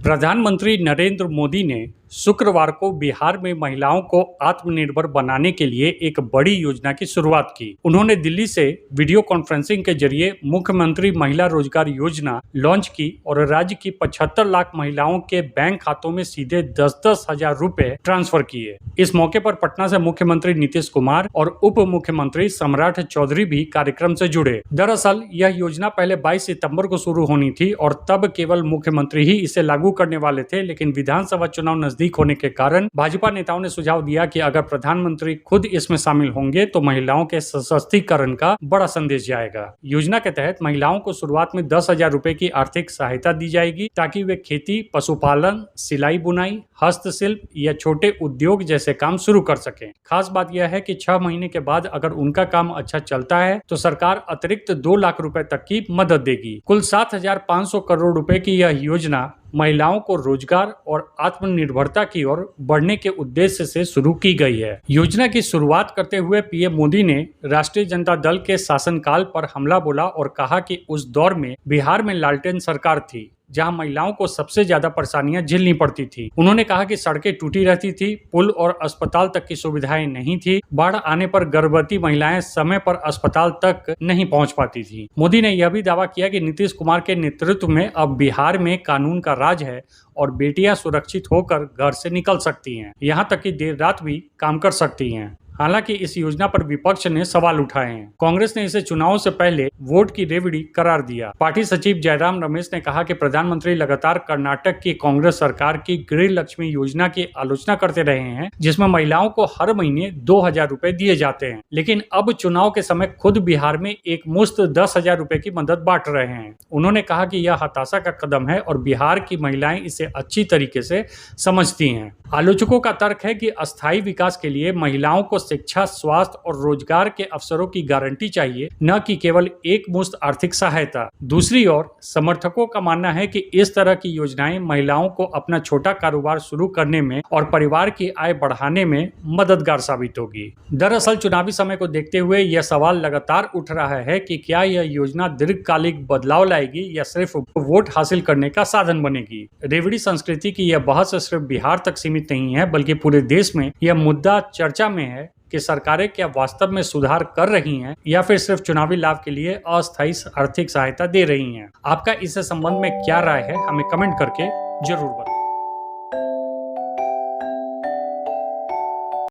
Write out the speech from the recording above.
प्रधानमंत्री नरेंद्र मोदी ने शुक्रवार को बिहार में महिलाओं को आत्मनिर्भर बनाने के लिए एक बड़ी योजना की शुरुआत की। उन्होंने दिल्ली से वीडियो कॉन्फ्रेंसिंग के जरिए मुख्यमंत्री महिला रोजगार योजना लॉन्च की और राज्य की 75 लाख महिलाओं के बैंक खातों में सीधे 10-10 हजार रुपए ट्रांसफर किए। इस मौके पर पटना से मुख्यमंत्री नीतीश कुमार और उप मुख्यमंत्री सम्राट चौधरी भी कार्यक्रम से जुड़े। दरअसल यह योजना पहले 22 सितंबर को शुरू होनी थी और तब केवल मुख्यमंत्री ही इसे लागू करने वाले थे, लेकिन विधानसभा चुनाव नजदीक होने के कारण भाजपा नेताओं ने सुझाव दिया कि अगर प्रधानमंत्री खुद इसमें शामिल होंगे तो महिलाओं के सशक्तिकरण का बड़ा संदेश जाएगा। योजना के तहत महिलाओं को शुरुआत में 10,000 रुपए की आर्थिक सहायता दी जाएगी ताकि वे खेती, पशुपालन, सिलाई बुनाई, हस्तशिल्प या छोटे उद्योग जैसे काम शुरू कर सकें। खास बात यह है कि 6 महीने के बाद अगर उनका काम अच्छा चलता है तो सरकार अतिरिक्त 2 लाख रुपए तक की मदद देगी। कुल 7,500 करोड़ रुपए की यह योजना महिलाओं को रोजगार और आत्मनिर्भरता की ओर बढ़ने के उद्देश्य से शुरू की गई है। योजना की शुरुआत करते हुए पीएम मोदी ने राष्ट्रीय जनता दल के शासनकाल पर हमला बोला और कहा कि उस दौर में बिहार में लालटेन सरकार थी जहां महिलाओं को सबसे ज्यादा परेशानियां झेलनी पड़ती थी। उन्होंने कहा कि सड़कें टूटी रहती थी, पुल और अस्पताल तक की सुविधाएं नहीं थी, बाढ़ आने पर गर्भवती महिलाएं समय पर अस्पताल तक नहीं पहुंच पाती थी। मोदी ने यह भी दावा किया कि नीतीश कुमार के नेतृत्व में अब बिहार में कानून का राज है और बेटियां सुरक्षित होकर घर से निकल सकती हैं, यहाँ तक कि देर रात भी काम कर सकती हैं। हालांकि इस योजना पर विपक्ष ने सवाल उठाए हैं। कांग्रेस ने इसे चुनाव से पहले वोट की रेवड़ी करार दिया। पार्टी सचिव जयराम रमेश ने कहा कि प्रधानमंत्री लगातार कर्नाटक की कांग्रेस सरकार की गृह लक्ष्मी योजना की आलोचना करते रहे हैं, जिसमें महिलाओं को हर महीने 2,000 रुपए दिए जाते हैं, लेकिन अब चुनाव के समय खुद बिहार में एक मुश्त 10,000 रुपए की मदद बांट रहे हैं। उन्होंने कहा कि यह हताशा का कदम है और बिहार की महिलाएं इसे अच्छी तरीके से समझती हैं। आलोचकों का तर्क है कि अस्थायी विकास के लिए महिलाओं को शिक्षा, स्वास्थ्य और रोजगार के अवसरों की गारंटी चाहिए, न कि केवल एक मुश्त आर्थिक सहायता। दूसरी ओर समर्थकों का मानना है कि इस तरह की योजनाएं महिलाओं को अपना छोटा कारोबार शुरू करने में और परिवार की आय बढ़ाने में मददगार साबित होगी। दरअसल चुनावी समय को देखते हुए यह सवाल लगातार उठ रहा है कि क्या यह योजना दीर्घकालिक बदलाव लाएगी या सिर्फ वोट हासिल करने का साधन बनेगी। रेवड़ी संस्कृति की यह बहस सिर्फ बिहार तक सीमित नहीं है, बल्कि पूरे देश में यह मुद्दा चर्चा में है कि सरकारें क्या वास्तव में सुधार कर रही हैं या फिर सिर्फ चुनावी लाभ के लिए अस्थायी आर्थिक सहायता दे रही हैं। आपका इस संबंध में क्या राय है, हमें कमेंट करके जरूर बताएं।